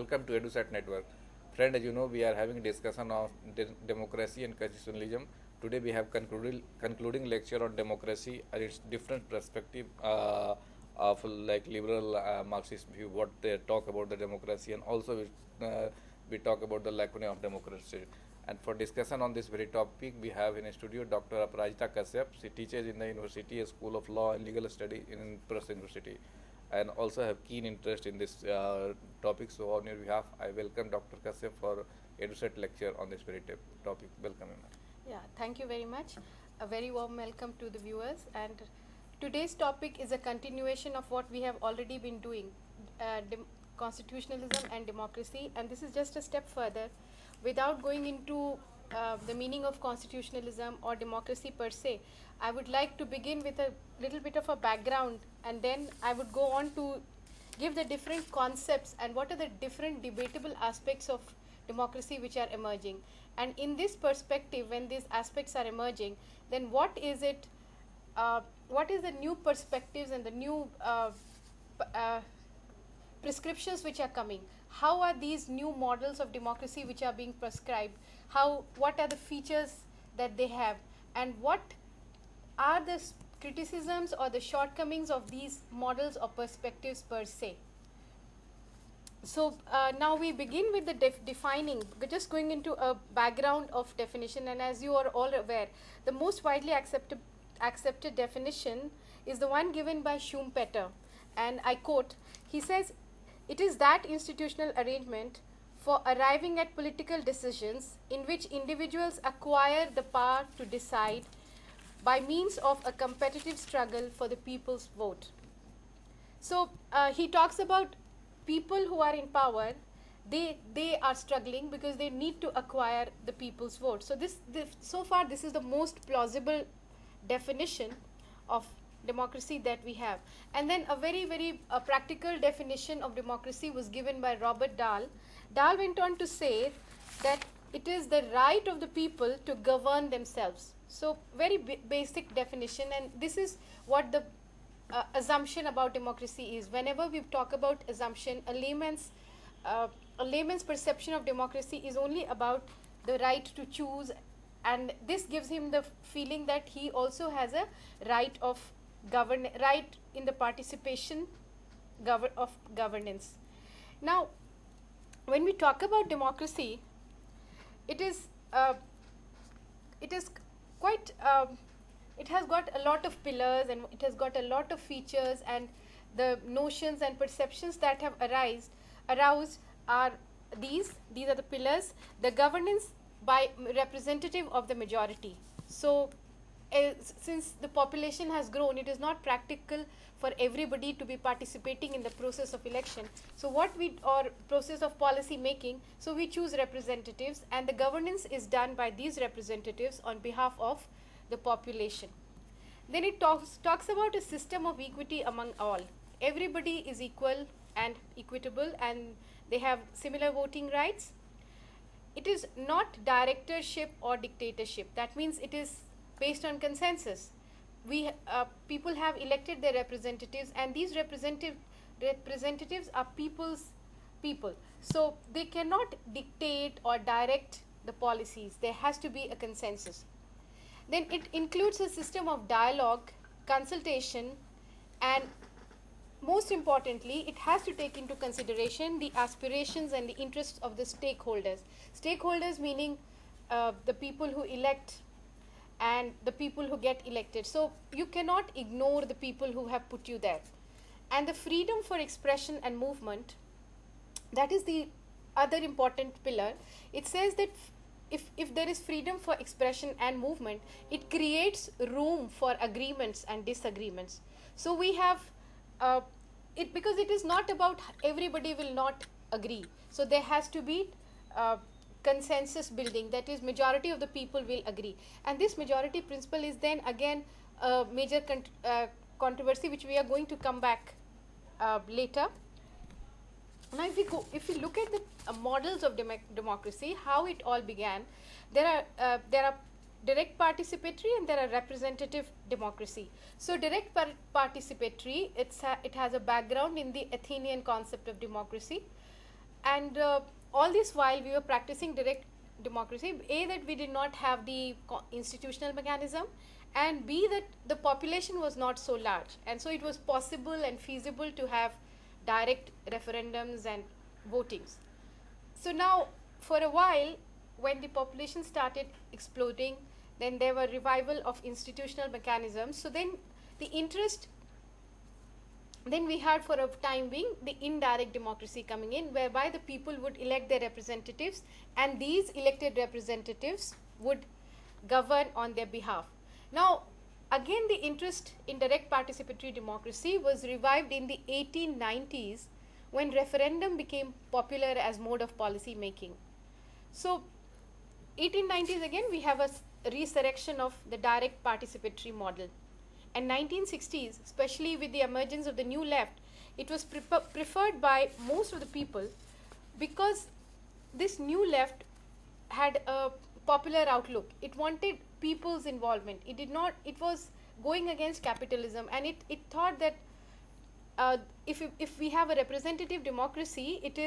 welcome to EduSat Network. Friend, as you know, we are having a discussion of democracy and constitutionalism. Today we have concluding lecture on democracy and its different perspective of like liberal Marxist view, what they talk about the democracy, and also we talk about the lacunae of democracy. And for discussion on this very topic, we have in a studio Dr. Aparajita Kashyap. She teaches in the university, a School of Law and Legal Study in Press University, and also have keen interest in this topic. So on your behalf, I welcome Dr. Kashyap for EduSat lecture on this very topic. Welcome, ma'am. Yeah, thank you very much. A very warm welcome to the viewers. And today's topic is a continuation of what we have already been doing, constitutionalism and democracy. And this is just a step further. Without going into the meaning of constitutionalism or democracy per se, I would like to begin with a little bit of a background, and then I would go on to give the different concepts and what are the different debatable aspects of democracy which are emerging. And in this perspective, when these aspects are emerging, then what is it, what is the new perspectives and the new prescriptions which are coming? How are these new models of democracy which are being prescribed? What are the features that they have? And what are the criticisms or the shortcomings of these models or perspectives per se? So now we begin with the defining, just going into a background of definition. And as you are all aware, the most widely accepted definition is the one given by Schumpeter. And I quote, he says, "It is that institutional arrangement for arriving at political decisions in which individuals acquire the power to decide by means of a competitive struggle for the people's vote." So he talks about people who are in power. They are struggling because they need to acquire the people's vote. So so far this is the most plausible definition of democracy that we have. And then a very practical definition of democracy was given by Robert Dahl. Dahl went on to say that it is the right of the people to govern themselves. So very basic definition, and this is what the assumption about democracy is. Whenever we talk about assumption, a layman's perception of democracy is only about the right to choose, and this gives him the feeling that he also has a right of right in the participation of governance. Now, when we talk about democracy, it is quite it has got a lot of pillars, and it has got a lot of features, and the notions and perceptions that have aroused are these are the pillars. The governance by representative of the majority. So since the population has grown, it is not practical for everybody to be participating in the process of election. So or process of policy making, so we choose representatives, and the governance is done by these representatives on behalf of the population. Then it talks about a system of equity among all. Everybody is equal and equitable, and they have similar voting rights. It is not directorship or dictatorship. That means it is based on consensus. People have elected their representatives, and these representatives are people. So they cannot dictate or direct the policies. There has to be a consensus. Then it includes a system of dialogue, consultation, and most importantly, it has to take into consideration the aspirations and the interests of the stakeholders. Stakeholders meaning the people who elect and the people who get elected. So you cannot ignore the people who have put you there. And the freedom for expression and movement, that is the other important pillar. It says that if there is freedom for expression and movement, it creates room for agreements and disagreements. So we have it, because it is not about everybody will not agree. So there has to be consensus building, that is majority of the people will agree. And this majority principle is then again a major controversy which we are going to come back later. Now if we look at the models of democracy, how it all began, there are direct participatory and there are representative democracy. So direct participatory, it has a background in the Athenian concept of democracy. And all this while we were practicing direct democracy, A, that we did not have the institutional mechanism, and B, that the population was not so large, and so it was possible and feasible to have direct referendums and votings. So now, for a while, when the population started exploding, then there were revival of institutional mechanisms. So then the interest, then we had for a time being the indirect democracy coming in, whereby the people would elect their representatives, and these elected representatives would govern on their behalf. Now, again, the interest in direct participatory democracy was revived in the 1890s, when referendum became popular as mode of policy making. So 1890s, again, we have a resurrection of the direct participatory model. And 1960s, especially with the emergence of the new left, it was preferred by most of the people, because this new left had a popular outlook. It wanted people's involvement. It did not, it was going against capitalism, and it thought that if we have a representative democracy, it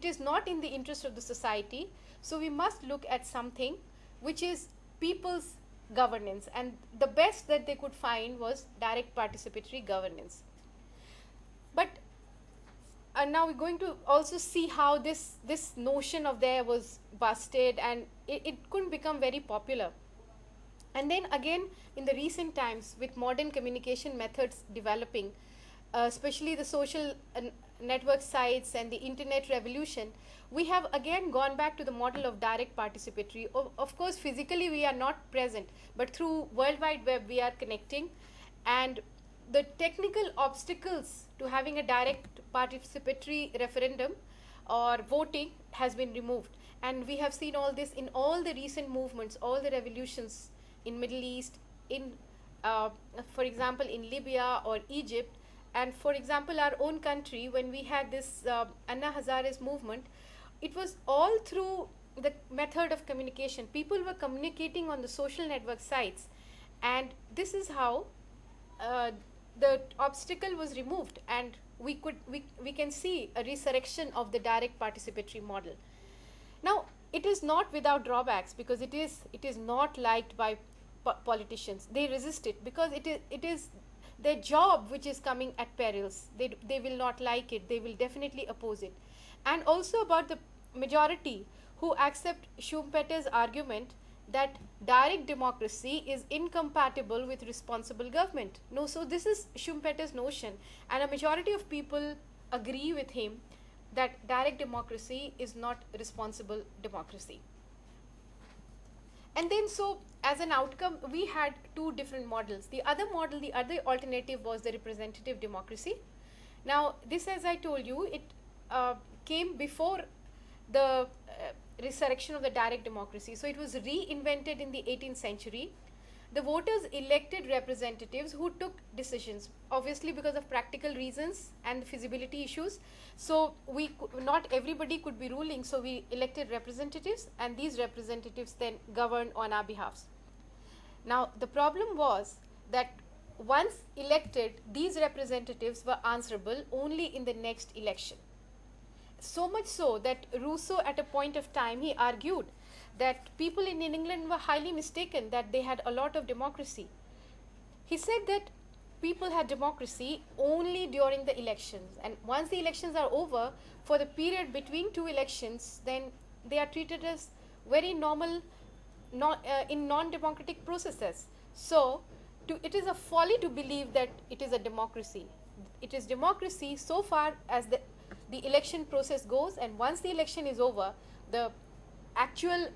is not in the interest of the society. So we must look at something which is people's governance, and the best that they could find was direct participatory governance. But now we're going to also see how this notion of there was busted, and it couldn't become very popular. And then again, in the recent times, with modern communication methods developing, especially the social network sites and the internet revolution, we have again gone back to the model of direct participatory. Of course, physically we are not present, but through World Wide Web we are connecting, and the technical obstacles to having a direct participatory referendum or voting has been removed. And we have seen all this in all the recent movements, all the revolutions in Middle East, in for example in Libya or Egypt, and for example our own country, when we had this Anna Hazare's movement, it was all through the method of communication. People were communicating on the social network sites, and this is how the obstacle was removed, and we can see a resurrection of the direct participatory model. Now, it is not without drawbacks, because it is not liked by politicians. They resist it because it is their job which is coming at perils. They will not like it. They will definitely oppose it. And also about the majority who accept Schumpeter's argument that direct democracy is incompatible with responsible government. No, so this is Schumpeter's notion, and a majority of people agree with him that direct democracy is not responsible democracy. And then, so as an outcome, we had two different models. The other model, the other alternative was the representative democracy. Now, this, as I told you, it came before the resurrection of the direct democracy. So it was reinvented in the 18th century. The voters elected representatives who took decisions, obviously because of practical reasons and feasibility issues. So not everybody could be ruling, so we elected representatives, and these representatives then governed on our behalf. Now, the problem was that once elected, these representatives were answerable only in the next election. So much so that Rousseau, at a point of time, he argued that people in England were highly mistaken, that they had a lot of democracy. He said that people had democracy only during the elections, and once the elections are over, for the period between two elections, then they are treated as very normal in non-democratic processes. So it is a folly to believe that it is a democracy. It is democracy so far as the election process goes, and once the election is over, the actual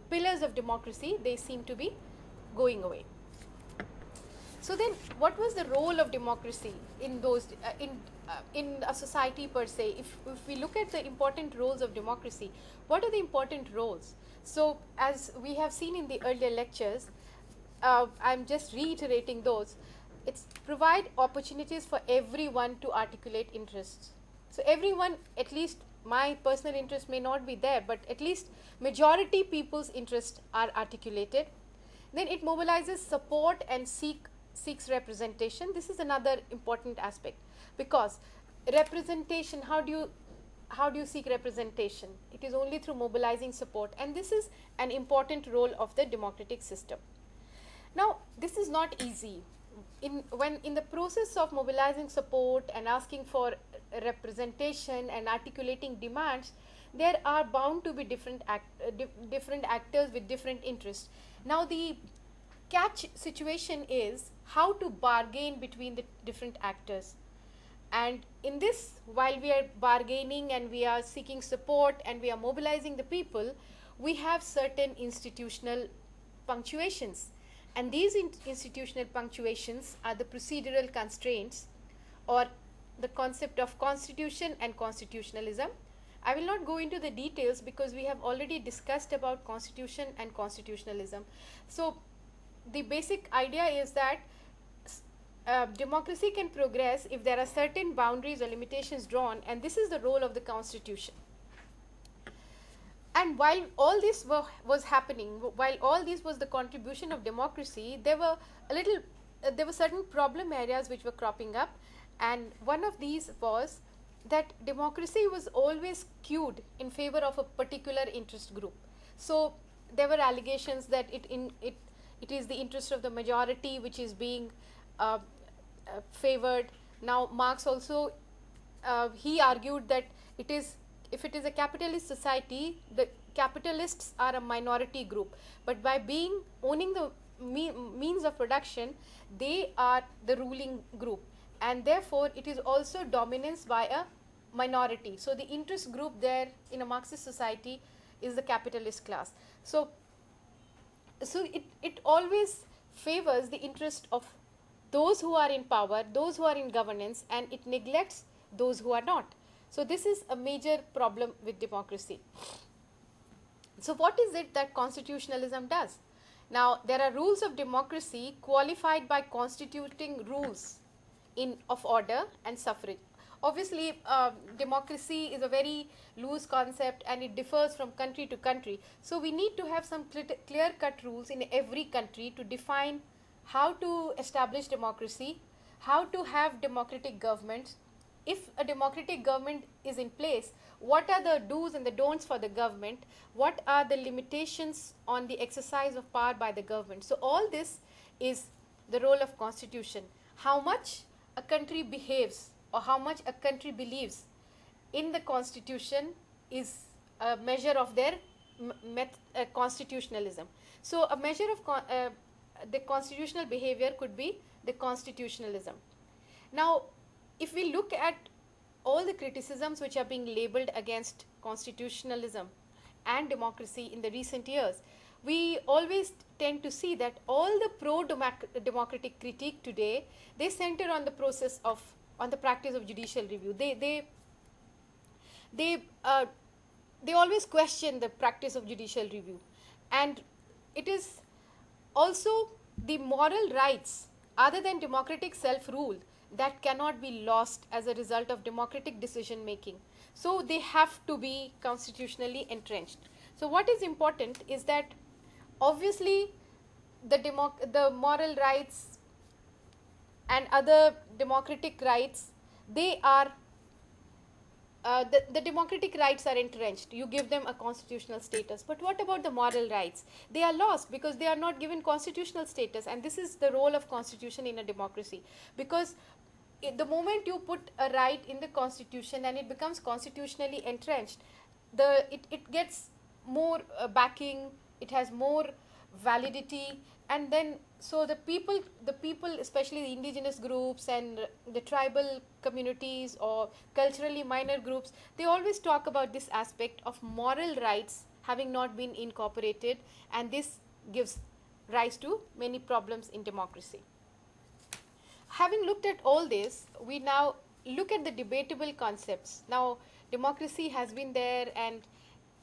pillars of democracy, they seem to be going away. So then, what was the role of democracy in those in a society per se? If we look at the important roles of democracy, what are the important roles? So, as we have seen in the earlier lectures, I'm just reiterating those. It's provide opportunities for everyone to articulate interests. So everyone, at least my personal interest may not be there, but at least majority people's interests are articulated. Then it mobilizes support and seeks representation. This is another important aspect, because representation, how do how do you seek representation? It is only through mobilizing support, and this is an important role of the democratic system. Now, this is not easy. When in the process of mobilizing support and asking for representation and articulating demands, there are bound to be different actors with different interests. Now, the catch situation is how to bargain between the different actors. And in this, while we are bargaining and we are seeking support and we are mobilizing the people, we have certain institutional punctuations. And these institutional punctuations are the procedural constraints, or the concept of constitution and constitutionalism. I will not go into the details because we have already discussed about constitution and constitutionalism. So the basic idea is that democracy can progress if there are certain boundaries or limitations drawn, and this is the role of the constitution. And while all this was happening, while all this was the contribution of democracy, there were certain problem areas which were cropping up, and one of these was that democracy was always skewed in favor of a particular interest group. So there were allegations that it is the interest of the majority which is being favored. Now, Marx also he argued that if it is a capitalist society, the capitalists are a minority group, but by owning the means of production, they are the ruling group, and therefore it is also dominance by a minority. So the interest group there in a Marxist society is the capitalist class. So it always favors the interest of those who are in power, those who are in governance, and it neglects those who are not. So this is a major problem with democracy. So what is it that constitutionalism does? Now, there are rules of democracy qualified by constituting rules of order and suffrage. Obviously, democracy is a very loose concept and it differs from country to country. So we need to have some clear-cut rules in every country to define how to establish democracy, how to have democratic governments. If a democratic government is in place, what are the do's and the don'ts for the government? What are the limitations on the exercise of power by the government? So all this is the role of constitution. How much a country behaves or how much a country believes in the constitution is a measure of their constitutionalism. So a measure of the constitutional behavior could be the constitutionalism. Now, if we look at all the criticisms which are being labeled against constitutionalism and democracy in the recent years, we always tend to see that all the pro-democratic critique today, they center on the practice of judicial review. They always question the practice of judicial review, and it is also the moral rights other than democratic self-rule that cannot be lost as a result of democratic decision making. So they have to be constitutionally entrenched. So what is important is that obviously the moral rights and other democratic rights, they are the democratic rights are entrenched. You give them a constitutional status. But what about the moral rights? They are lost because they are not given constitutional status, and this is the role of constitution in a democracy. Because the moment you put a right in the constitution and it becomes constitutionally entrenched, it gets more backing, it has more validity, and then so the people, especially the indigenous groups and the tribal communities or culturally minor groups, they always talk about this aspect of moral rights having not been incorporated, and this gives rise to many problems in democracy. Having looked at all this, we now look at the debatable concepts. Now, democracy has been there and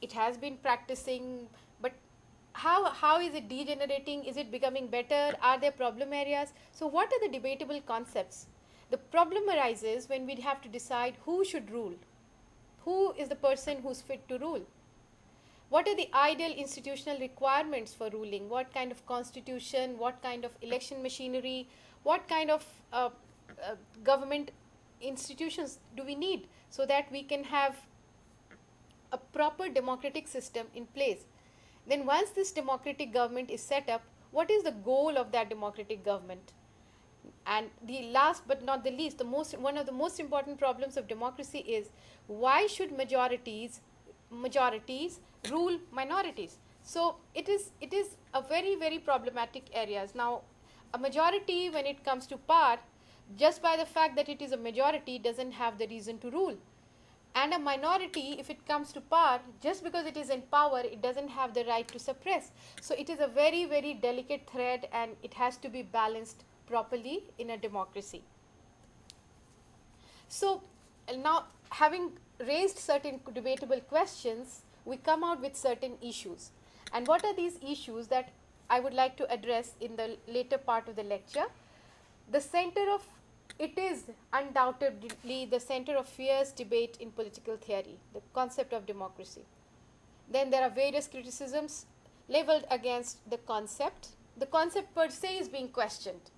it has been practicing, but how is it degenerating? Is it becoming better? Are there problem areas? So what are the debatable concepts? The problem arises when we have to decide who should rule. Who is the person who's fit to rule? What are the ideal institutional requirements for ruling? What kind of constitution? What kind of election machinery? What kind of government institutions do we need so that we can have a proper democratic system in place. Then once this democratic government is set up, what is the goal of that democratic government? And the last but not the least, one of the most important problems of democracy is, why should majorities rule minorities? So it is a very problematic areas. Now, a majority, when it comes to power, just by the fact that it is a majority, doesn't have the reason to rule. And a minority, if it comes to power, just because it is in power, it doesn't have the right to suppress. So it is a very delicate thread, and it has to be balanced properly in a democracy. So now, having raised certain debatable questions, we come out with certain issues. And what are these issues that I would like to address in the later part of the lecture? It is undoubtedly the center of fierce debate in political theory, the concept of democracy. Then there are various criticisms leveled against the concept. The concept per se is being questioned.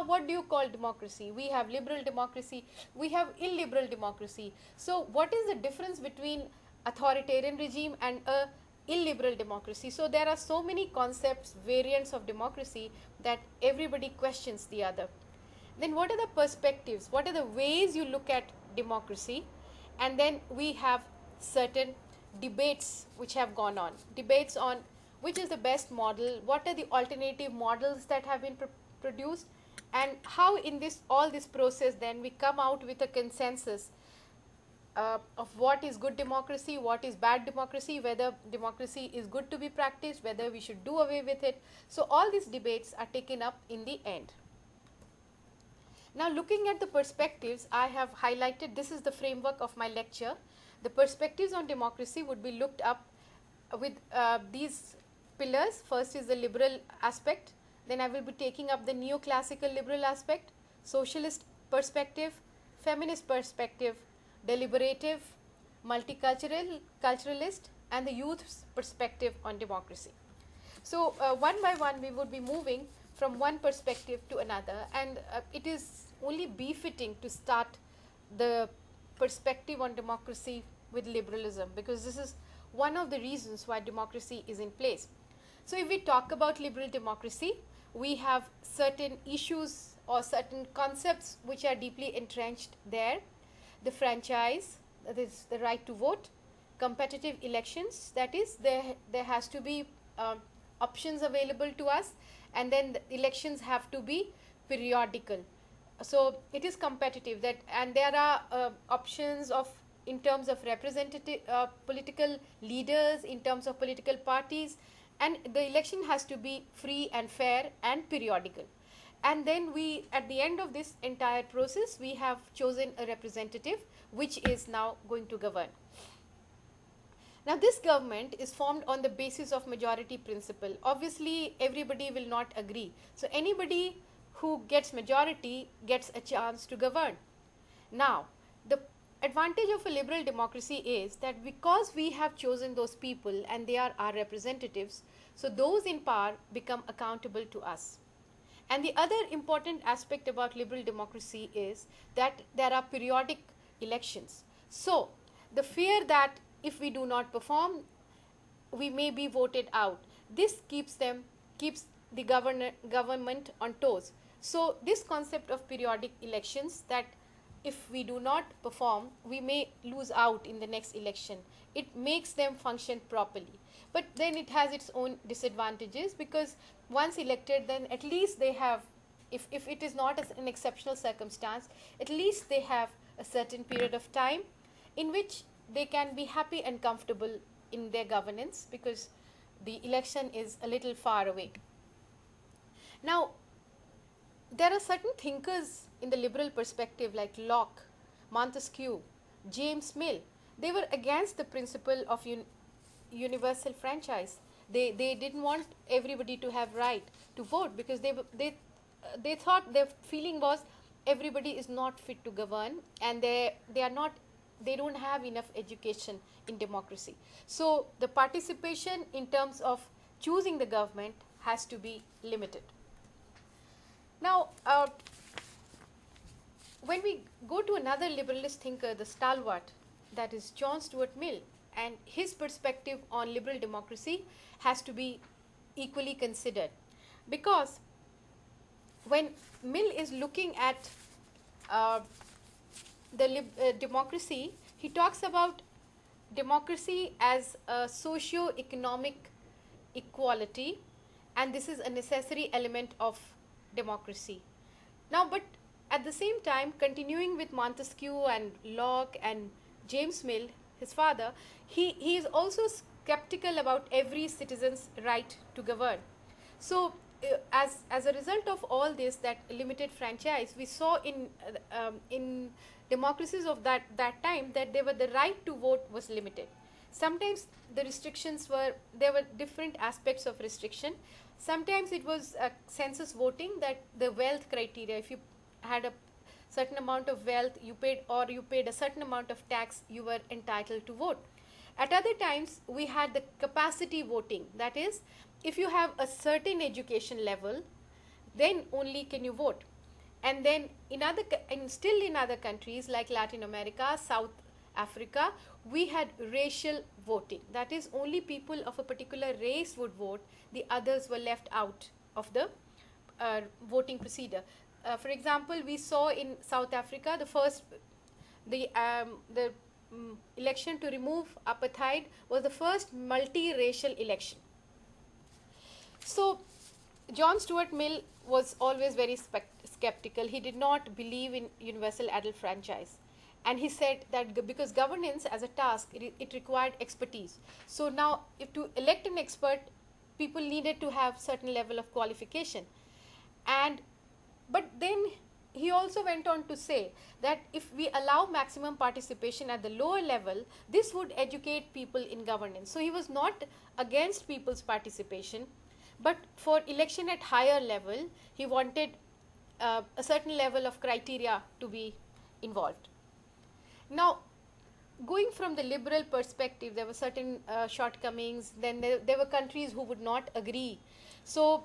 What do you call democracy? We have liberal democracy, we have illiberal democracy. So what is the difference between authoritarian regime and a illiberal democracy? So there are so many concepts, variants of democracy, that everybody questions the other. Then what are the perspectives? What are the ways you look at democracy? And then we have certain debates which have gone on. Debates on which is the best model, what are the alternative models that have been produced, and how in all this process then we come out with a consensus of what is good democracy, what is bad democracy, whether democracy is good to be practiced, whether we should do away with it. So all these debates are taken up in the end. Now, looking at the perspectives, I have highlighted, this is the framework of my lecture. The perspectives on democracy would be looked up with these pillars. First is the liberal aspect, then I will be taking up the neoclassical liberal aspect, socialist perspective, feminist perspective, deliberative, multiculturalist, and the youth's perspective on democracy. So one by one we would be moving from one perspective to another, and it is only befitting to start the perspective on democracy with liberalism, because this is one of the reasons why democracy is in place. So if we talk about liberal democracy, we have certain issues or certain concepts which are deeply entrenched there. The franchise, that is the right to vote, competitive elections, that is there has to be options available to us, and then the elections have to be periodical. So it is competitive, and there are options in terms of representative political leaders, in terms of political parties, and the election has to be free and fair and periodical. And then at the end of this entire process, we have chosen a representative which is now going to govern. Now, this government is formed on the basis of majority principle. Obviously, everybody will not agree. So anybody who gets majority gets a chance to govern. Now, the advantage of a liberal democracy is that because we have chosen those people and they are our representatives, so those in power become accountable to us. And the other important aspect about liberal democracy is that there are periodic elections. So the fear that if we do not perform, we may be voted out, this keeps the government on toes. So this concept of periodic elections, that if we do not perform, we may lose out in the next election, it makes them function properly. But then it has its own disadvantages, because once elected, then at least they have, if it is not an exceptional circumstance, at least they have a certain period of time in which they can be happy and comfortable in their governance, because the election is a little far away. Now, there are certain thinkers in the liberal perspective like Locke, Montesquieu, James Mill. They were against the principle of universal franchise. They didn't want everybody to have right to vote, because they thought, their feeling was everybody is not fit to govern, and they don't have enough education in democracy. So the participation in terms of choosing the government has to be limited. Now, when we go to another liberalist thinker, the stalwart, that is John Stuart Mill, and his perspective on liberal democracy has to be equally considered, because when Mill is looking at democracy, he talks about democracy as a socio-economic equality, and this is a necessary element of democracy. Now, but at the same time, continuing with Montesquieu and Locke and James Mill, his father, he is also skeptical about every citizen's right to govern. So, as a result of all this, that limited franchise, we saw in democracies of that time that the right to vote was limited. Sometimes the restrictions there were different aspects of restriction. Sometimes it was census voting, that the wealth criteria, if you had a certain amount of wealth, you paid a certain amount of tax, you were entitled to vote. At other times, we had the capacity voting, that is, if you have a certain education level, then only can you vote. And then still in other countries like Latin America, South Africa, we had racial voting. That is, only people of a particular race would vote, the others were left out of the voting procedure. For example, we saw in South Africa the election to remove apartheid was the first multiracial election. So, John Stuart Mill was always very skeptical. He did not believe in universal adult franchise. And he said that because governance as a task, it required expertise. So now, if to elect an expert, people needed to have certain level of qualification. But then he also went on to say that if we allow maximum participation at the lower level, this would educate people in governance. So he was not against people's participation, but for election at higher level, he wanted a certain level of criteria to be involved. Now, going from the liberal perspective, there were certain shortcomings. Then there were countries who would not agree. So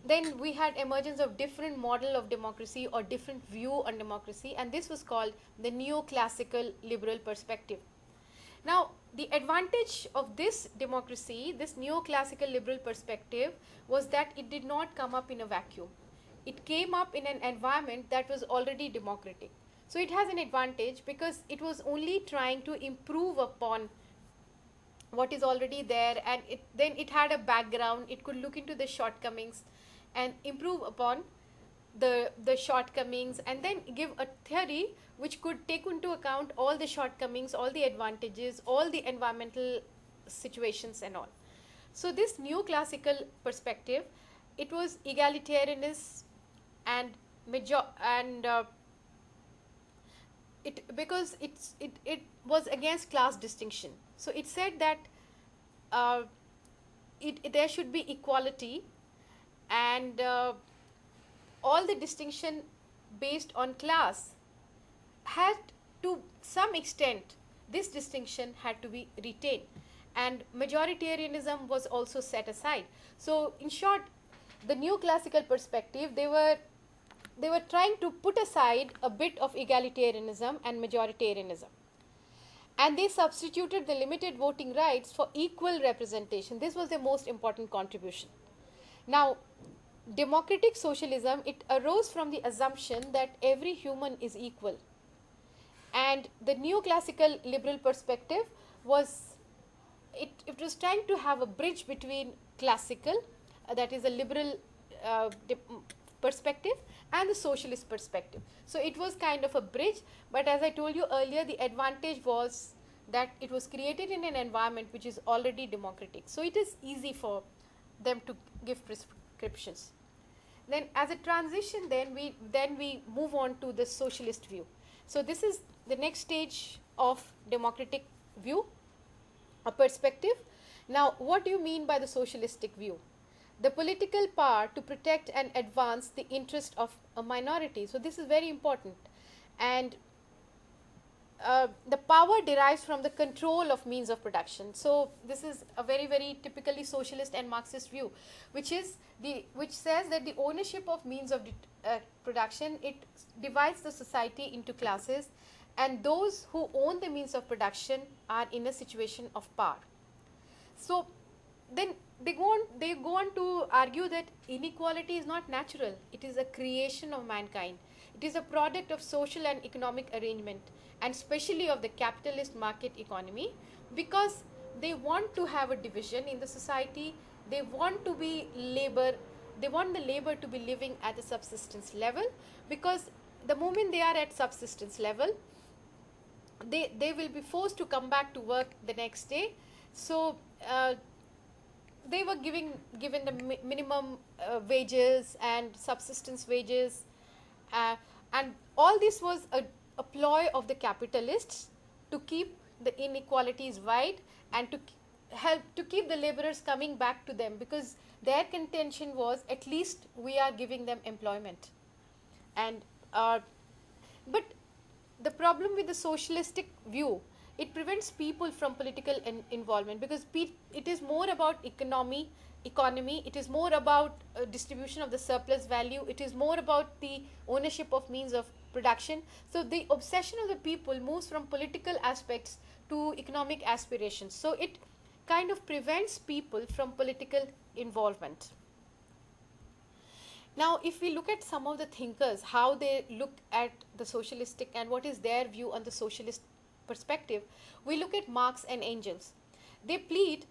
then we had emergence of different model of democracy or different view on democracy, and this was called the neoclassical liberal perspective. Now, the advantage of this democracy, this neoclassical liberal perspective, was that it did not come up in a vacuum. It came up in an environment that was already democratic. So it has an advantage because it was only trying to improve upon what is already there, and then it had a background. It could look into the shortcomings and improve upon the shortcomings, and then give a theory which could take into account all the shortcomings, all the advantages, all the environmental situations and all. So this neoclassical perspective, it was egalitarianist and because it was against class distinction. So it said that there should be equality, and all the distinction based on class had, to some extent, this distinction had to be retained, and majoritarianism was also set aside. So in short, the neoclassical perspective, they were trying to put aside a bit of egalitarianism and majoritarianism, and they substituted the limited voting rights for equal representation. This was their most important contribution. Now, democratic socialism, it arose from the assumption that every human is equal, and the neoclassical liberal perspective was it was trying to have a bridge between classical, that is a liberal perspective, and the socialist perspective. So it was kind of a bridge, but as I told you earlier, the advantage was that it was created in an environment which is already democratic. So it is easy for them to give prescriptions. Then as a transition, then we move on to the socialist view. So this is the next stage of democratic view, a perspective. Now, what do you mean by the socialistic view? The political power to protect and advance the interest of a minority. So this is very important. And the power derives from the control of means of production. So this is a very, very typically socialist and Marxist view, which says that the ownership of means of production, it divides the society into classes, and those who own the means of production are in a situation of power. So then they go on to argue that inequality is not natural, it is a creation of mankind. It is a product of social and economic arrangement, and especially of the capitalist market economy, because they want to have a division in the society. They want to be labor, they want the labor to be living at the subsistence level, because the moment they are at subsistence level, they will be forced to come back to work the next day. So they were given the minimum wages and subsistence wages, and all this was a ploy of the capitalists to keep the inequalities wide and to help to keep the laborers coming back to them, because their contention was, at least we are giving them employment. And but the problem with the socialistic view, it prevents people from political involvement, because it is more about economy, it is more about distribution of the surplus value, it is more about the ownership of means of production. So the obsession of the people moves from political aspects to economic aspirations. So it kind of prevents people from political involvement. Now, if we look at some of the thinkers, how they look at the socialistic and what is their view on the socialist perspective, we look at Marx and Engels. They plead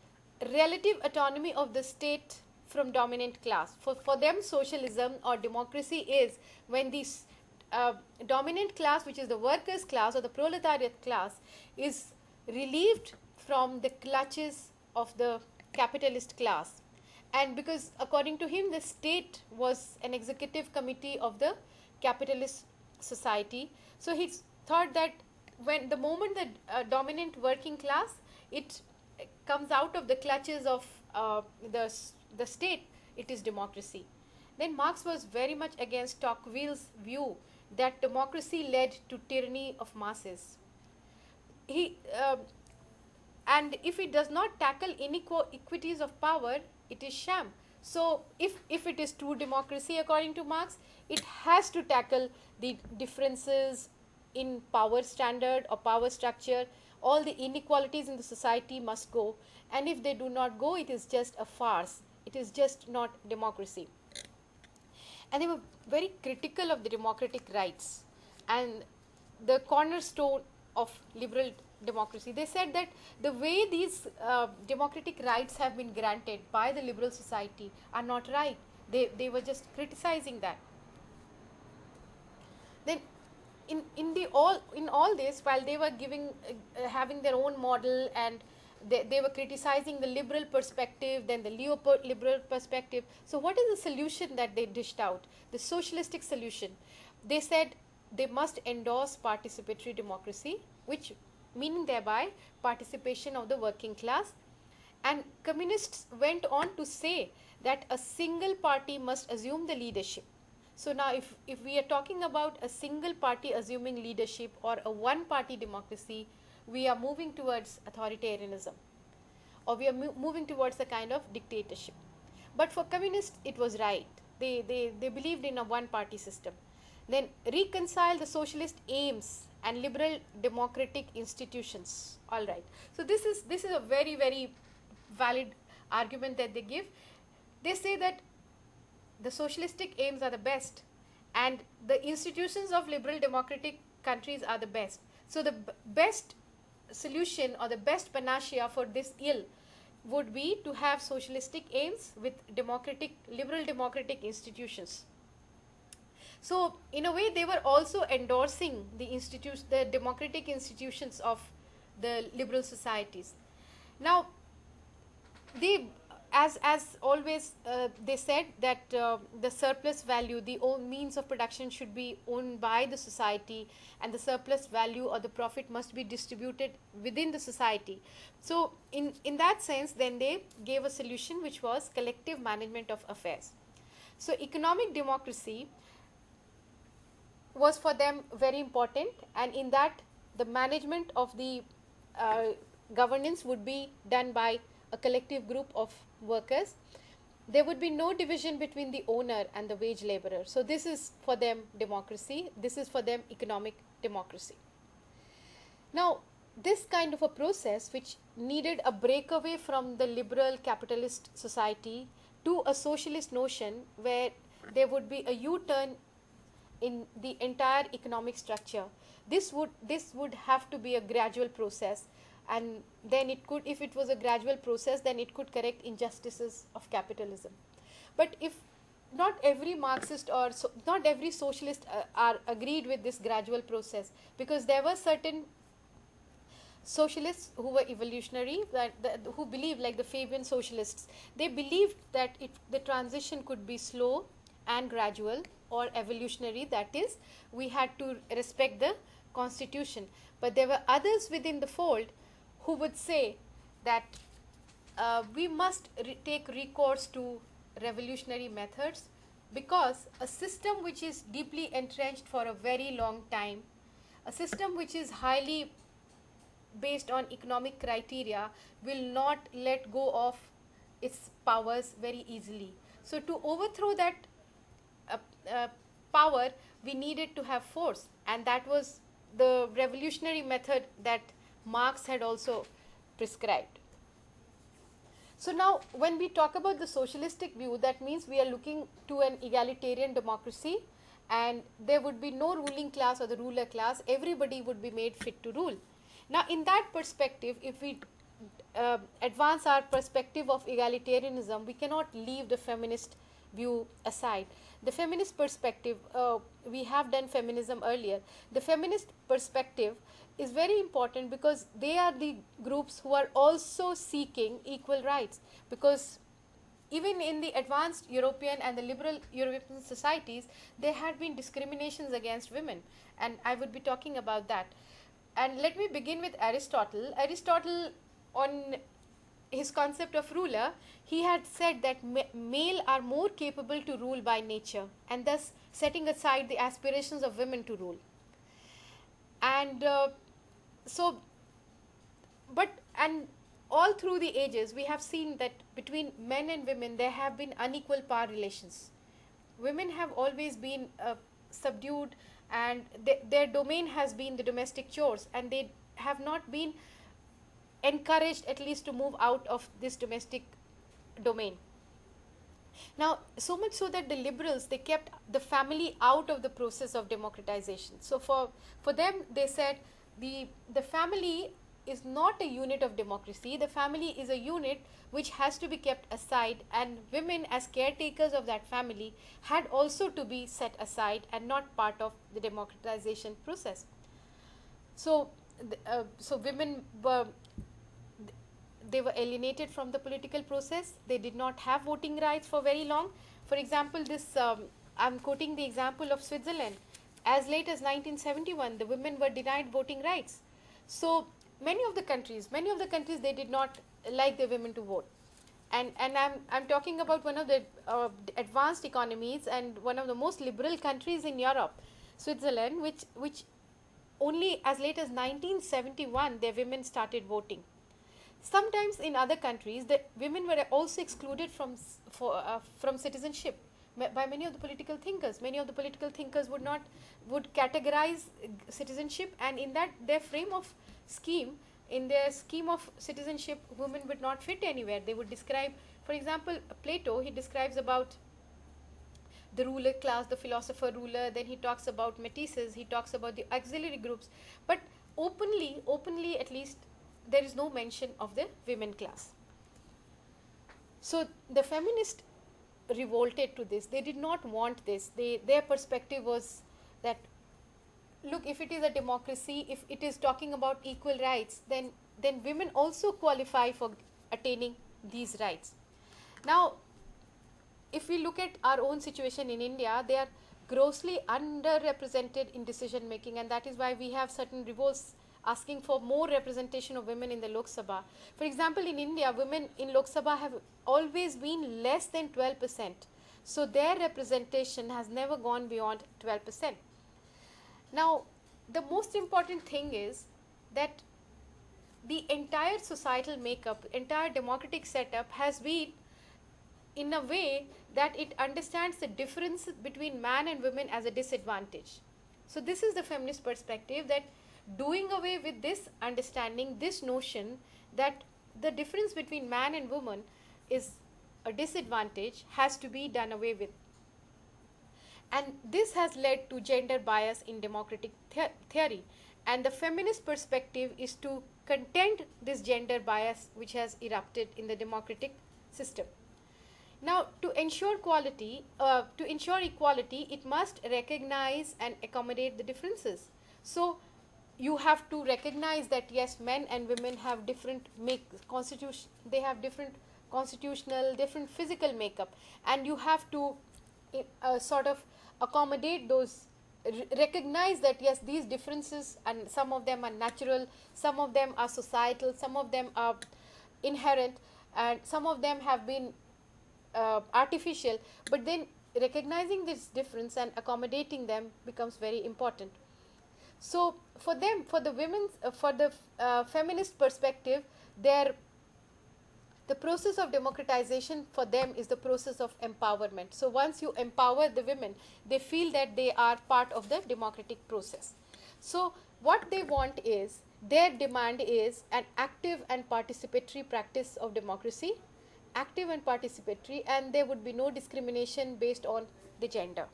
relative autonomy of the state from dominant class. For them, socialism or democracy is when the dominant class, which is the workers' class or the proletariat class, is relieved from the clutches of the capitalist class. And because according to him, the state was an executive committee of the capitalist society, so he thought that when the moment the dominant working class, it comes out of the clutches of the state, it is democracy. Then Marx was very much against Tocqueville's view that democracy led to tyranny of masses. And if it does not tackle inequalities of power, it is sham. So if it is true democracy according to Marx, it has to tackle the differences in power standard or power structure. All the inequalities in the society must go, and if they do not go, it is just a farce, it is just not democracy. And they were very critical of the democratic rights and the cornerstone of liberal democracy. They said that the way these democratic rights have been granted by the liberal society are not right. They were just criticizing that. Then in all this, while they were having their own model, and they were criticizing the liberal perspective, then the liberal perspective. So what is the solution that they dished out? The socialistic solution. They said they must endorse participatory democracy, which meaning thereby participation of the working class. And communists went on to say that a single party must assume the leadership. So now if we are talking about a single party assuming leadership or a one party democracy, we are moving towards authoritarianism, or we are moving towards a kind of dictatorship. But for communists, it was right. They believed in a one party system. Then reconcile the socialist aims and liberal democratic institutions. All right. So this is a very, very valid argument that they give. They say that the socialistic aims are the best, and the institutions of liberal democratic countries are the best. So the best solution or the best panacea for this ill would be to have socialistic aims with liberal democratic institutions. So in a way, they were also endorsing the democratic institutions of the liberal societies. Now, as always, they said that the surplus value, the own means of production, should be owned by the society, and the surplus value or the profit must be distributed within the society. So in that sense, then they gave a solution which was collective management of affairs. So economic democracy was for them very important, and in that the management of the governance would be done by a collective group of workers. There would be no division between the owner and the wage laborer. So this is for them democracy, this is for them economic democracy. Now, this kind of a process, which needed a breakaway from the liberal capitalist society to a socialist notion where there would be a U-turn in the entire economic structure, this would have to be a gradual process, and then it could, if it was a gradual process, then it could correct injustices of capitalism. But if not every Marxist or not every socialist are agreed with this gradual process, because there were certain socialists who were evolutionary, who believed, like the Fabian socialists, they believed that the transition could be slow and gradual or evolutionary, that is, we had to respect the constitution. But there were others within the fold who would say that we must take recourse to revolutionary methods, because a system which is deeply entrenched for a very long time, a system which is highly based on economic criteria, will not let go of its powers very easily. So to overthrow that power, we needed to have force, and that was the revolutionary method that Marx had also prescribed. So now when we talk about the socialistic view, that means we are looking to an egalitarian democracy, and there would be no ruling class or the ruler class, everybody would be made fit to rule. Now in that perspective, if we advance our perspective of egalitarianism, we cannot leave the feminist view aside. The feminist perspective, we have done feminism earlier. The feminist perspective is very important because they are the groups who are also seeking equal rights, because even in the advanced European and the liberal European societies, there had been discriminations against women, and I would be talking about that. And let me begin with Aristotle. Aristotle, on his concept of ruler, he had said that male are more capable to rule by nature, and thus setting aside the aspirations of women to rule. And and all through the ages, we have seen that between men and women there have been unequal power relations. Women have always been subdued, and their domain has been the domestic chores, and they have not been encouraged at least to move out of this domestic domain. Now, so much so that the liberals, they kept the family out of the process of democratization. So for them, they said the family is not a unit of democracy. The family is a unit which has to be kept aside, and women as caretakers of that family had also to be set aside and not part of the democratization process. So women were alienated from the political process. They did not have voting rights for very long. For example, I'm quoting the example of Switzerland. As late as 1971, the women were denied voting rights. So many of the countries, they did not like the women to vote. And I'm talking about one of the advanced economies and one of the most liberal countries in Europe, Switzerland, which only as late as 1971 their women started voting. Sometimes in other countries, the women were also excluded from citizenship by many of the political thinkers. Many of the political thinkers would categorize citizenship, and in their scheme of citizenship, women would not fit anywhere. They would describe, for example, Plato, he describes about the ruler class, the philosopher ruler, then he talks about métisses, he talks about the auxiliary groups, but openly at least, there is no mention of the women class. So the feminists revolted to this. They did not want this. Their perspective was that, look, if it is a democracy, if it is talking about equal rights, then women also qualify for attaining these rights. Now, if we look at our own situation in India, they are grossly underrepresented in decision making, and that is why we have certain revolts asking for more representation of women in the Lok Sabha. For example, in India, women in Lok Sabha have always been less than 12%. So their representation has never gone beyond 12%. Now, the most important thing is that the entire societal makeup, entire democratic setup has been in a way that it understands the difference between man and women as a disadvantage. So this is the feminist perspective, that doing away with this understanding, this notion that the difference between man and woman is a disadvantage has to be done away with. And this has led to gender bias in democratic theory. And the feminist perspective is to contend this gender bias which has erupted in the democratic system. Now, to ensure equality, it must recognize and accommodate the differences. So, you have to recognize that yes, men and women have different they have different constitutional, different physical makeup, and you have to sort of accommodate those, recognize that yes, these differences, and some of them are natural, some of them are societal, some of them are inherent, and some of them have been artificial, but then recognizing this difference and accommodating them becomes very important. So for them, for the women's, for the feminist perspective, the process of democratization for them is the process of empowerment. So once you empower the women, they feel that they are part of the democratic process. So what they want is, their demand is an active and participatory practice of democracy, active and participatory, and there would be no discrimination based on the gender.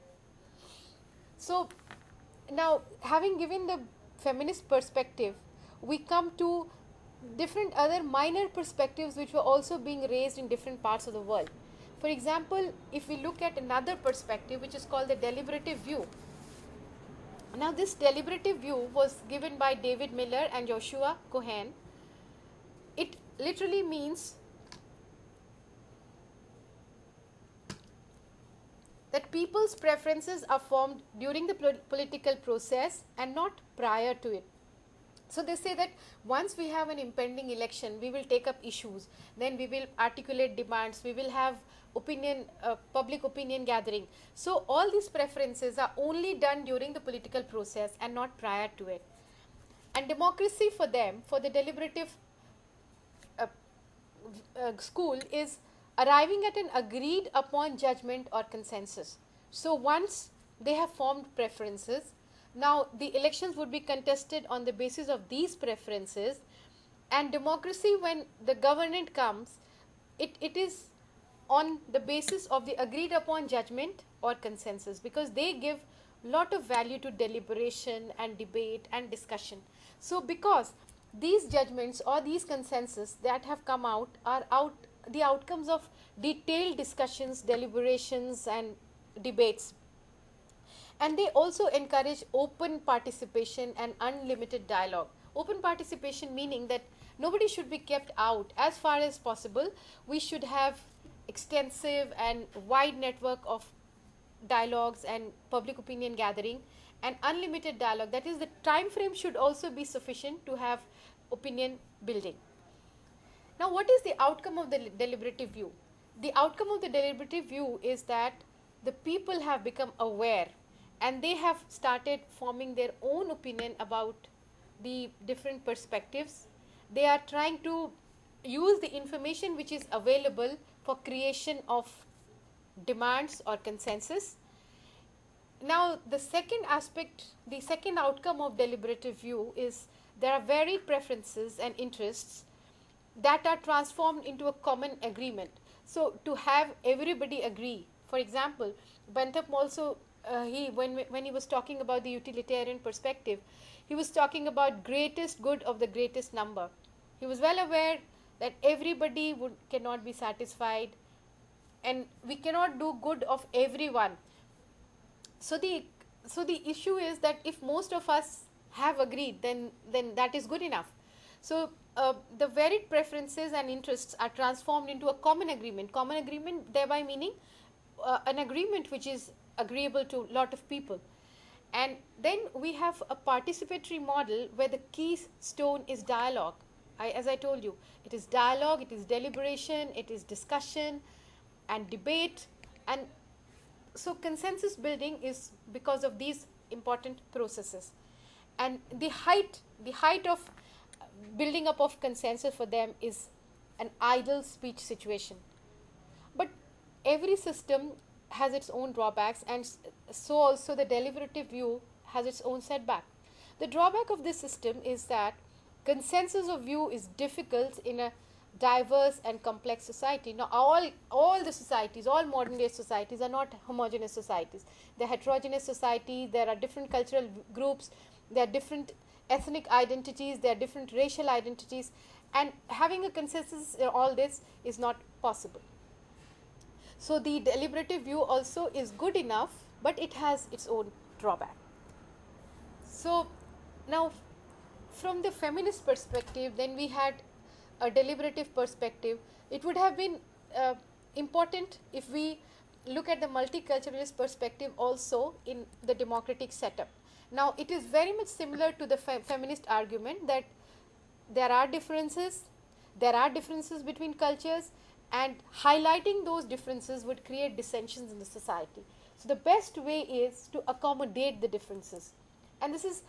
So now, having given the feminist perspective, we come to different other minor perspectives which were also being raised in different parts of the world. For example, if we look at another perspective which is called the deliberative view. Now this deliberative view was given by David Miller and Joshua Cohen. It literally means that people's preferences are formed during the political process and not prior to it. So they say that once we have an impending election, we will take up issues, then we will articulate demands, we will have public opinion gathering. So all these preferences are only done during the political process and not prior to it. And democracy for them, for the deliberative school, is arriving at an agreed upon judgment or consensus. So once they have formed preferences, now the elections would be contested on the basis of these preferences, and democracy, when the government comes, it is on the basis of the agreed upon judgment or consensus, because they give lot of value to deliberation and debate and discussion. So because these judgments or these consensus that have come out are the outcomes of detailed discussions, deliberations and debates. And they also encourage open participation and unlimited dialogue. Open participation meaning that nobody should be kept out. As far as possible, we should have extensive and wide network of dialogues and public opinion gathering, and unlimited dialogue. That is, the time frame should also be sufficient to have opinion building. Now, what is the outcome of the deliberative view? The outcome of the deliberative view is that the people have become aware and they have started forming their own opinion about the different perspectives. They are trying to use the information which is available for creation of demands or consensus. Now, the second aspect, the second outcome of deliberative view is there are varied preferences and interests that are transformed into a common agreement. So, to have everybody agree, for example, Bentham also, when he was talking about the utilitarian perspective, he was talking about greatest good of the greatest number. He was well aware that everybody cannot be satisfied, and we cannot do good of everyone. So the issue is that if most of us have agreed, then that is good enough. So the varied preferences and interests are transformed into a common agreement. Common agreement thereby meaning an agreement which is agreeable to a lot of people. And then we have a participatory model where the keystone is dialogue. As I told you, it is dialogue, it is deliberation, it is discussion and debate. And so consensus building is because of these important processes. And the height of building up of consensus for them is an idle speech situation. But every system has its own drawbacks, and so also the deliberative view has its own setback. The drawback of this system is that consensus of view is difficult in a diverse and complex society. Now, all the societies, all modern day societies are not homogeneous societies. They are heterogeneous societies. There are different cultural groups, there are different ethnic identities, there are different racial identities, and having a consensus in all this is not possible. So the deliberative view also is good enough, but it has its own drawback. So now, from the feminist perspective, then we had a deliberative perspective. It would have been important if we look at the multiculturalist perspective also in the democratic setup. Now, it is very much similar to the feminist argument that there are differences between cultures, and highlighting those differences would create dissensions in the society. So the best way is to accommodate the differences, and this is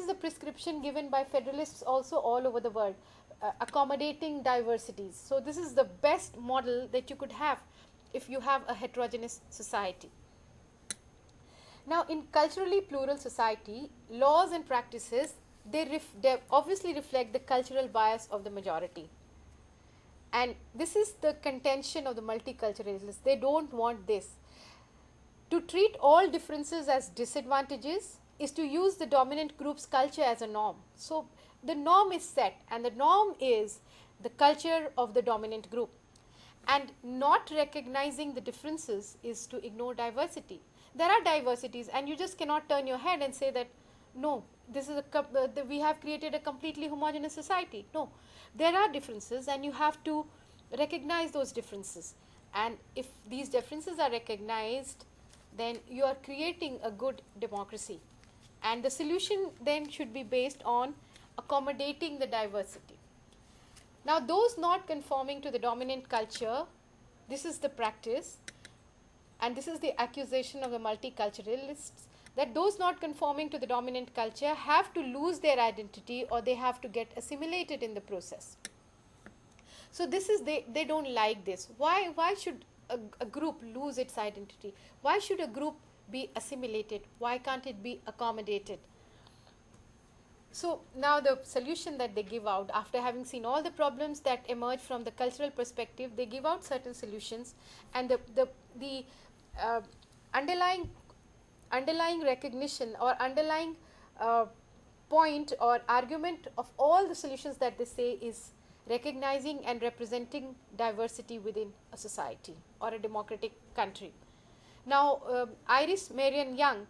a prescription given by federalists also all over the world, accommodating diversities. So this is the best model that you could have if you have a heterogeneous society. Now, in culturally plural society, laws and practices, they obviously reflect the cultural bias of the majority. And this is the contention of the multiculturalists. They don't want this. To treat all differences as disadvantages is to use the dominant group's culture as a norm. So the norm is set, and the norm is the culture of the dominant group. And not recognizing the differences is to ignore diversity. There are diversities, and you just cannot turn your head and say that, no, this is we have created a completely homogeneous society. No, there are differences, and you have to recognize those differences. And if these differences are recognized, then you are creating a good democracy. And the solution then should be based on accommodating the diversity. Now, those not conforming to the dominant culture, this is the practice, and this is the accusation of the multiculturalists, that those not conforming to the dominant culture have to lose their identity, or they have to get assimilated in the process. So this is, they don't like this. Why should a group lose its identity? Why should a group be assimilated? Why can't it be accommodated? So now the solution that they give out, after having seen all the problems that emerge from the cultural perspective, they give out certain solutions, and the underlying recognition or underlying point or argument of all the solutions that they say is recognizing and representing diversity within a society or a democratic country. Now, Iris Marion Young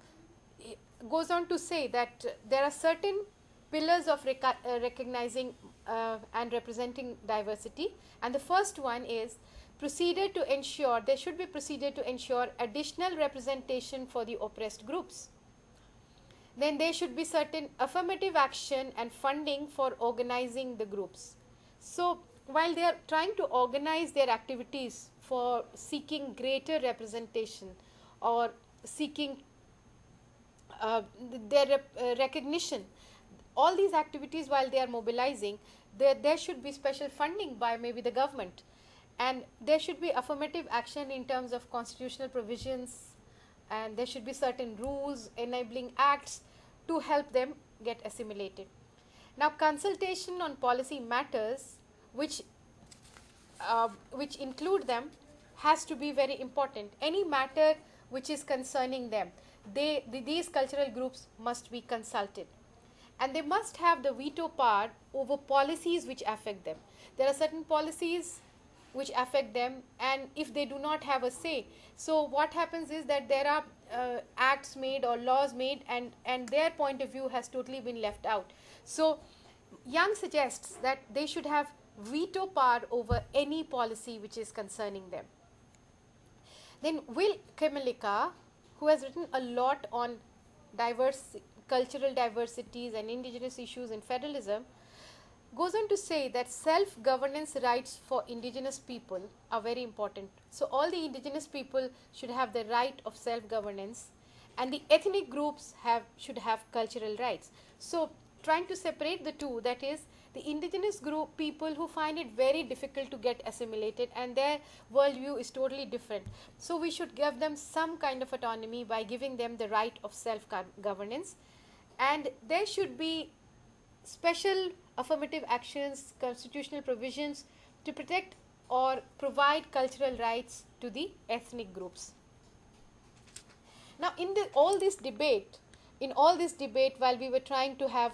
goes on to say that there are certain pillars of recognizing and representing diversity, and the first one is there should be procedure to ensure additional representation for the oppressed groups. Then there should be certain affirmative action and funding for organizing the groups. So while they are trying to organize their activities for seeking greater representation or seeking their recognition, all these activities, while they are mobilizing, there should be special funding by maybe the government, and there should be affirmative action in terms of constitutional provisions, and there should be certain rules, enabling acts to help them get assimilated. Now, consultation on policy matters, which include them, has to be very important. Any matter which is concerning them, these cultural groups must be consulted, and they must have the veto power over policies which affect them. There are certain policies which affect them, and if they do not have a say, so what happens is that there are acts made or laws made, and their point of view has totally been left out. So Young suggests that they should have veto power over any policy which is concerning them. Then Will Kemelika, who has written a lot on cultural diversities and indigenous issues in federalism, goes on to say that self-governance rights for indigenous people are very important. So all the indigenous people should have the right of self-governance, and the ethnic groups should have cultural rights. So trying to separate the two, that is, the indigenous group people who find it very difficult to get assimilated and their worldview is totally different. So we should give them some kind of autonomy by giving them the right of self-governance. and there should be special affirmative actions, constitutional provisions to protect or provide cultural rights to the ethnic groups. Now, in all this debate, while we were trying to have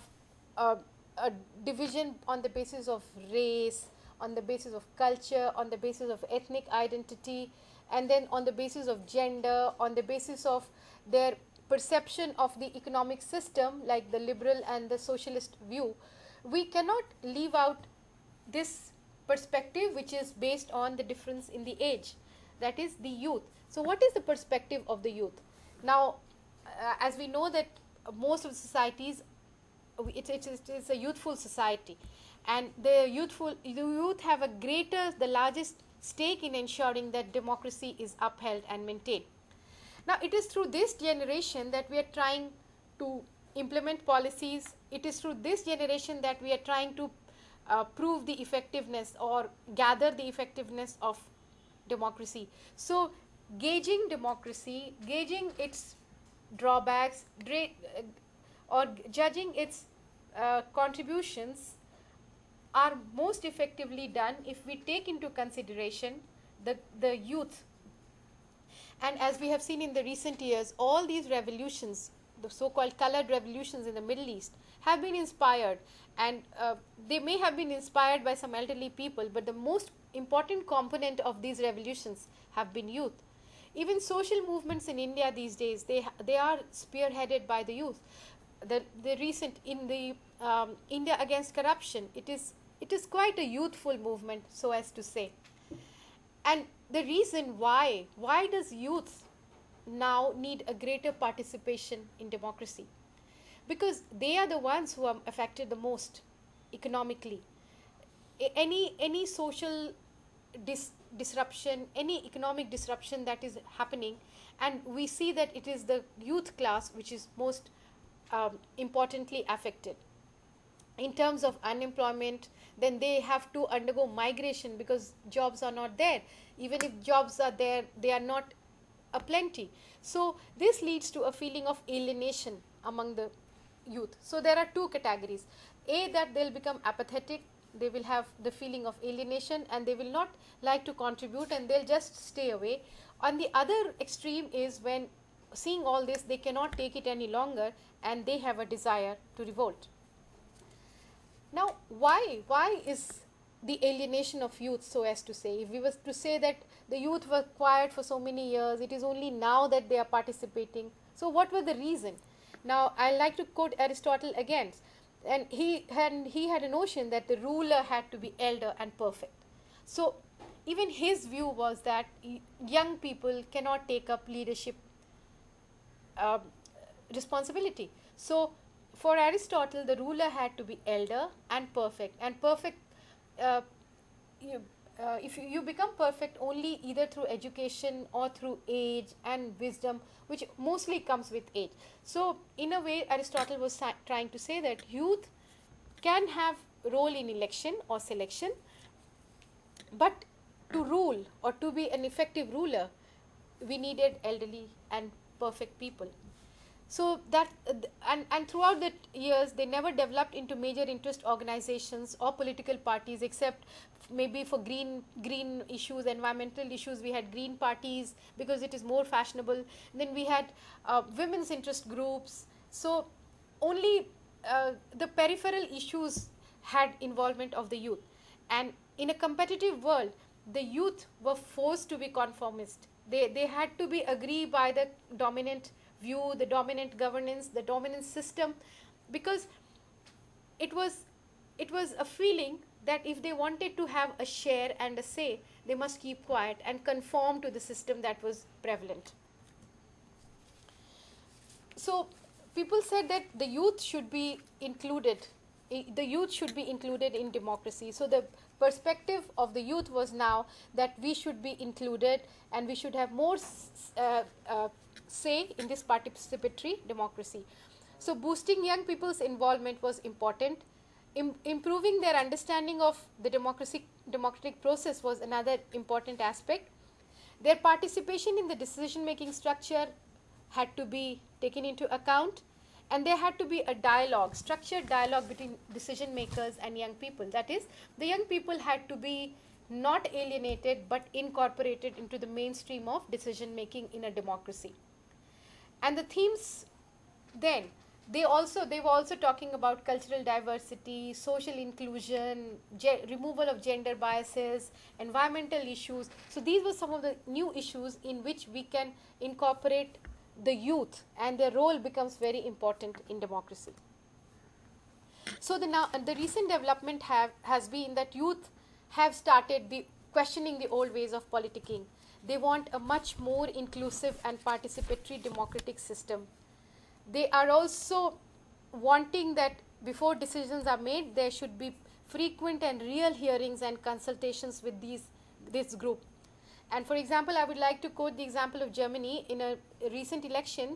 a division on the basis of race, on the basis of culture, on the basis of ethnic identity, and then on the basis of gender, on the basis of their perception of the economic system, like the liberal and the socialist view, we cannot leave out this perspective which is based on the difference in the age, that is the youth. So what is the perspective of the youth? Now, as we know that most of societies, it is a youthful society, and the youth have the largest stake in ensuring that democracy is upheld and maintained. Now, it is through this generation that we are trying to implement policies. It is through this generation that we are trying to prove the effectiveness or gather the effectiveness of democracy. So, gauging democracy, gauging its drawbacks, or judging its contributions are most effectively done if we take into consideration the youth. And as we have seen in the recent years, all these revolutions, the so-called colored revolutions in the Middle East, have been inspired, and they may have been inspired by some elderly people, but the most important component of these revolutions have been youth. Even social movements in India these days, they are spearheaded by the youth. The recent in the India Against Corruption, it is quite a youthful movement, so as to say. And the reason why does youth now need a greater participation in democracy? Because they are the ones who are affected the most economically. Any social disruption, any economic disruption that is happening, and we see that it is the youth class which is most importantly affected. In terms of unemployment, then they have to undergo migration because jobs are not there. Even if jobs are there, they are not aplenty. So this leads to a feeling of alienation among the youth. So there are two categories. A, that they'll become apathetic, they will have the feeling of alienation and they will not like to contribute and they'll just stay away. On the other extreme is when seeing all this, they cannot take it any longer and they have a desire to revolt. Now, why is the alienation of youth, so as to say? If we were to say that the youth were quiet for so many years, it is only now that they are participating. So what were the reason? Now, I like to quote Aristotle again, and he had a notion that the ruler had to be elder and perfect. So even his view was that young people cannot take up leadership responsibility. So for Aristotle, the ruler had to be elder and perfect. And perfect, if you become perfect only either through education or through age and wisdom, which mostly comes with age. So in a way, Aristotle was trying to say that youth can have role in election or selection, but to rule or to be an effective ruler, we needed elderly and perfect people. So that and throughout the years, they never developed into major interest organizations or political parties, except maybe for green issues, environmental issues. We had green parties because it is more fashionable. Then we had women's interest groups. So only the peripheral issues had involvement of the youth. And in a competitive world, the youth were forced to be conformist. They had to be agreed by the dominant view, the dominant governance, the dominant system, because it was a feeling that if they wanted to have a share and a say, they must keep quiet and conform to the system that was prevalent. So people said that the youth should be included. The youth should be included in democracy. So the perspective of the youth was now that we should be included and we should have more say in this participatory democracy. So boosting young people's involvement was important. Improving their understanding of the democratic process was another important aspect. Their participation in the decision-making structure had to be taken into account, And there had to be a dialogue, structured dialogue between decision makers and young people. That is, the young people had to be not alienated but incorporated into the mainstream of decision making in a democracy. And the themes then, they were also talking about cultural diversity, social inclusion, removal of gender biases, environmental issues. So these were some of the new issues in which we can incorporate the youth, and their role becomes very important in democracy. So the recent development has been that youth have started questioning the old ways of politicking. They want a much more inclusive and participatory democratic system. They are also wanting that before decisions are made, there should be frequent and real hearings and consultations with this group. And for example, I would like to quote the example of Germany. In a recent election,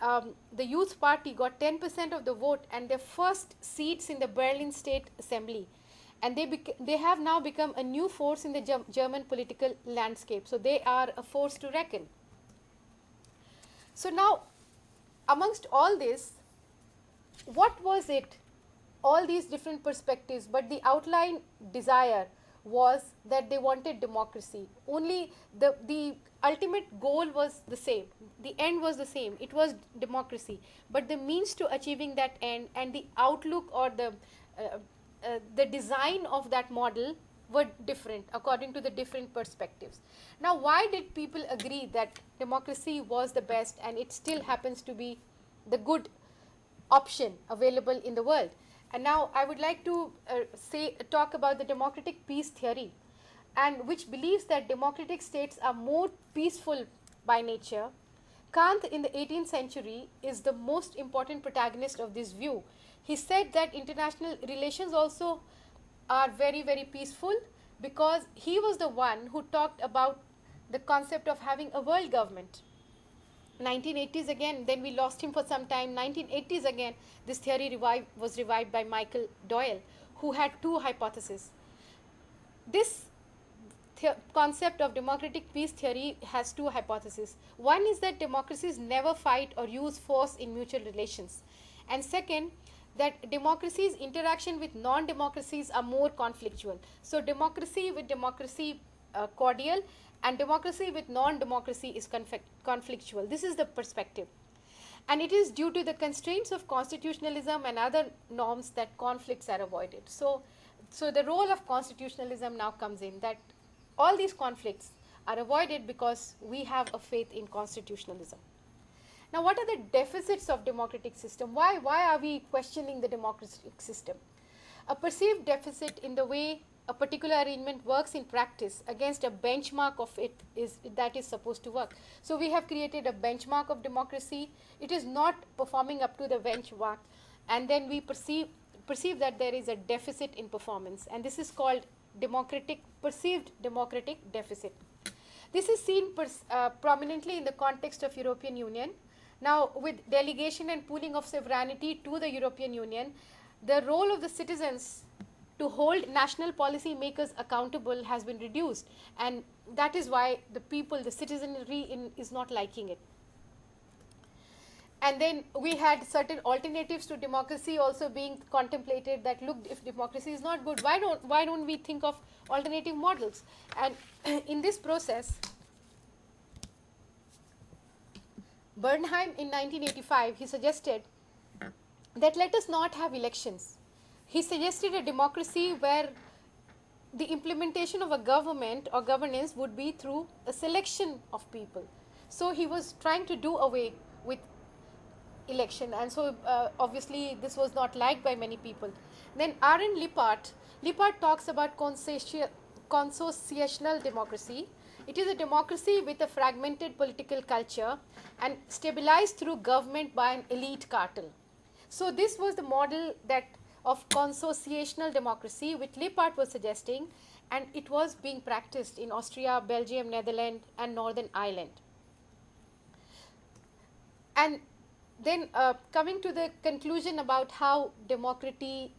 the Youth Party got 10% of the vote and their first seats in the Berlin State Assembly. And they have now become a new force in the German political landscape. So they are a force to reckon. So now, amongst all this, what was it, all these different perspectives, but the outline desire was that they wanted democracy. Only the ultimate goal was the same, the end was the same, it was democracy, but the means to achieving that end and the outlook or the design of that model were different according to the different perspectives. Now, why did people agree that democracy was the best and it still happens to be the good option available in the world? And now I would like to talk about the democratic peace theory, and which believes that democratic states are more peaceful by nature. Kant in the 18th century is the most important protagonist of this view. He said that international relations also are very, very peaceful because he was the one who talked about the concept of having a world government. 1980s again, then we lost him for some time. 1980s again, this theory was revived by Michael Doyle, who had two hypotheses. This concept of democratic peace theory has two hypotheses. One is that democracies never fight or use force in mutual relations. And second, that democracies' interaction with non-democracies are more conflictual. So democracy with democracy cordial, and democracy with non-democracy is conflictual. This is the perspective. And it is due to the constraints of constitutionalism and other norms that conflicts are avoided. So the role of constitutionalism now comes in, that all these conflicts are avoided because we have a faith in constitutionalism. Now, what are the deficits of democratic system? Why are we questioning the democratic system? A perceived deficit in the way a particular arrangement works in practice against a benchmark of it that is supposed to work. So we have created a benchmark of democracy. It is not performing up to the benchmark, and then we perceive that there is a deficit in performance, and this is called perceived democratic deficit. This is seen prominently in the context of European Union. Now, with delegation and pooling of sovereignty to the European Union, the role of the citizens to hold national policy makers accountable has been reduced, and that is why the citizenry is not liking it. And then we had certain alternatives to democracy also being contemplated, that look, if democracy is not good, why don't we think of alternative models? And in this process, Bernheim in 1985, he suggested that let us not have elections. He suggested a democracy where the implementation of a government or governance would be through a selection of people. So he was trying to do away with election, and so obviously this was not liked by many people. Then Aaron Lippert talks about consociational democracy. It is a democracy with a fragmented political culture and stabilized through government by an elite cartel. So this was the model of consociational democracy which Lippert was suggesting, and it was being practiced in Austria, Belgium, Netherlands and Northern Ireland. And then coming to the conclusion about how democracy,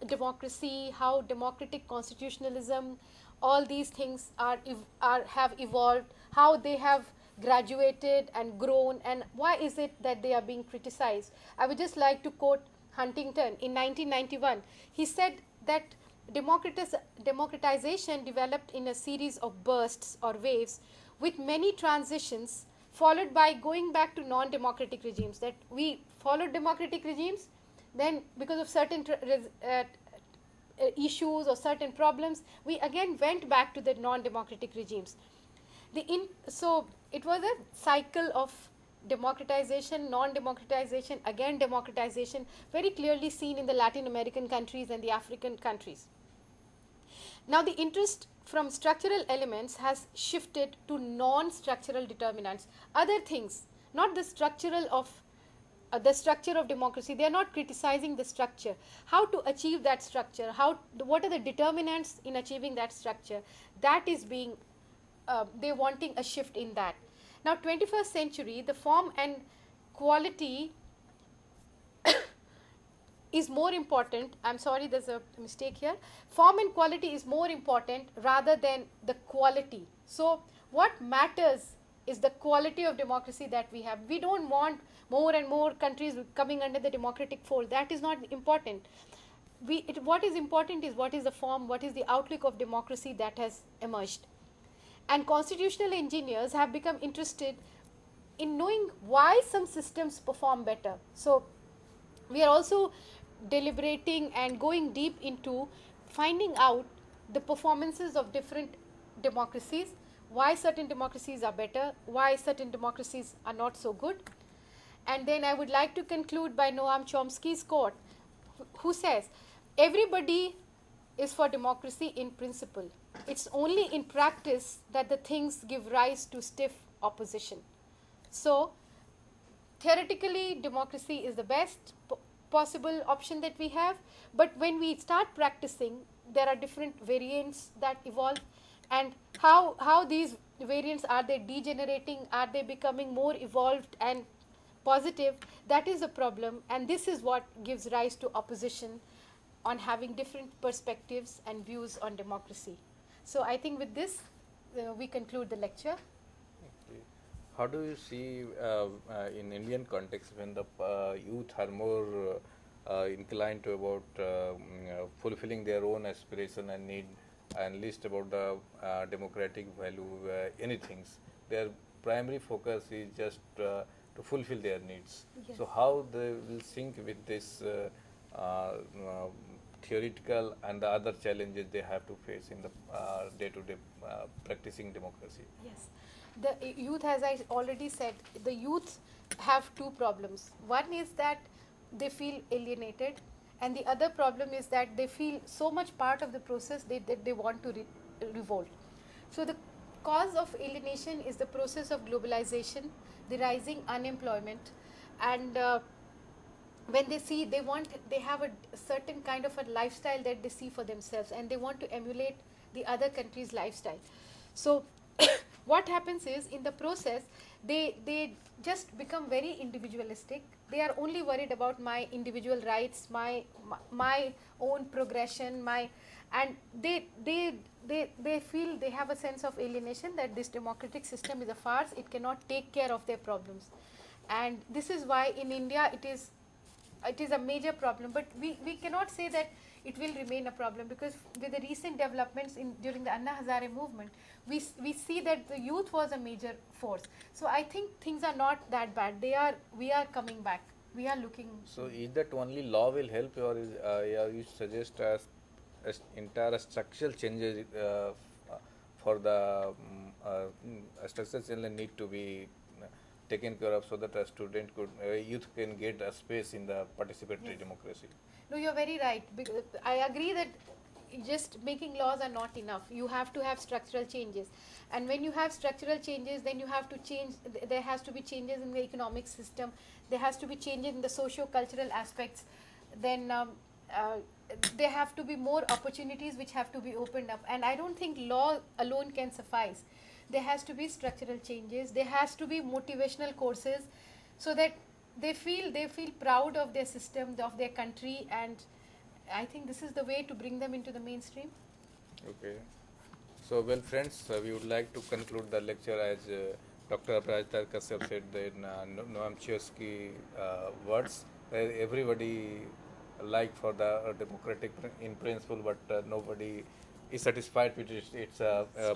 how democratic constitutionalism, all these things have evolved, how they have graduated and grown, and why is it that they are being criticized? I would just like to quote Huntington in 1991. He said that democratization developed in a series of bursts or waves with many transitions, followed by going back to non-democratic regimes. That we followed democratic regimes, then because of certain issues or certain problems, we again went back to the non-democratic regimes. So it was a cycle of democratization, non-democratization, again democratization, very clearly seen in the Latin American countries and the African countries. Now the interest from structural elements has shifted to non-structural determinants, other things, not the structural of the structure of democracy. They are not criticizing the structure, how to achieve that structure, what are the determinants in achieving that structure. That is being they're wanting a shift in that. Now 21st century, the form and quality is more important. I'm sorry, there's a mistake here. Form and quality is more important rather than the quality. So what matters is the quality of democracy that we have. We don't want more and more countries coming under the democratic fold. That is not important. What is important is what is the form, what is the outlook of democracy that has emerged. And constitutional engineers have become interested in knowing why some systems perform better. So we are also deliberating and going deep into finding out the performances of different democracies, why certain democracies are better, why certain democracies are not so good. And then I would like to conclude by Noam Chomsky's quote, who says, everybody is for democracy in principle. It's only in practice that the things give rise to stiff opposition. So theoretically, democracy is the best possible option that we have, but when we start practicing, there are different variants that evolve, and how these variants, are they degenerating, are they becoming more evolved and positive? That is a problem, and this is what gives rise to opposition on having different perspectives and views on democracy. So I think with this, we conclude the lecture. Okay. How do you see in Indian context when the youth are more inclined to about fulfilling their own aspiration and need, and least about the democratic value, anything? Their primary focus is just to fulfill their needs. Yes. So how they will sync with this theoretical and the other challenges they have to face in the day-to-day practicing democracy? Yes. The youth, as I already said, the youth have two problems. One is that they feel alienated, and the other problem is that they feel so much part of the process that they want to revolt. So the cause of alienation is the process of globalization, the rising unemployment, and when they see, they have a certain kind of a lifestyle that they see for themselves, and they want to emulate the other country's lifestyle. So what happens is, in the process, they just become very individualistic. They are only worried about my individual rights, my own progression, and they feel they have a sense of alienation, that this democratic system is a farce. It cannot take care of their problems, and this is why in India it is a major problem. But we cannot say that it will remain a problem, because with the recent developments during the Anna Hazare movement, we see that the youth was a major force. So I think things are not that bad. We are coming back. We are looking. So is that only law will help, or is, you suggest as entire structural changes for the structural changes need to be taken care of, so that a student could, youth can get a space in the participatory Yes. democracy? No, you're very right. I agree that just making laws are not enough. You have to have structural changes, and when you have structural changes, then you have to change. There has to be changes in the economic system. There has to be changes in the socio-cultural aspects. Then there have to be more opportunities which have to be opened up. And I don't think law alone can suffice. There has to be structural changes. There has to be motivational courses, so that they feel proud of their system, of their country, and I think this is the way to bring them into the mainstream. Okay. So, well, friends, we would like to conclude the lecture as Dr. Aparajita Kashyap said the Noam Chomsky words. Everybody like for the democratic in principle, but nobody is satisfied with its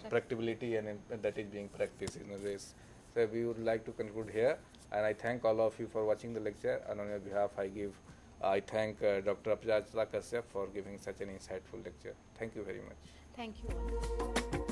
practicability and that is being practiced in a race. So we would like to conclude here, and I thank all of you for watching the lecture. And on your behalf, I thank Dr. Aparajita Kashyap for giving such an insightful lecture. Thank you very much. Thank you all.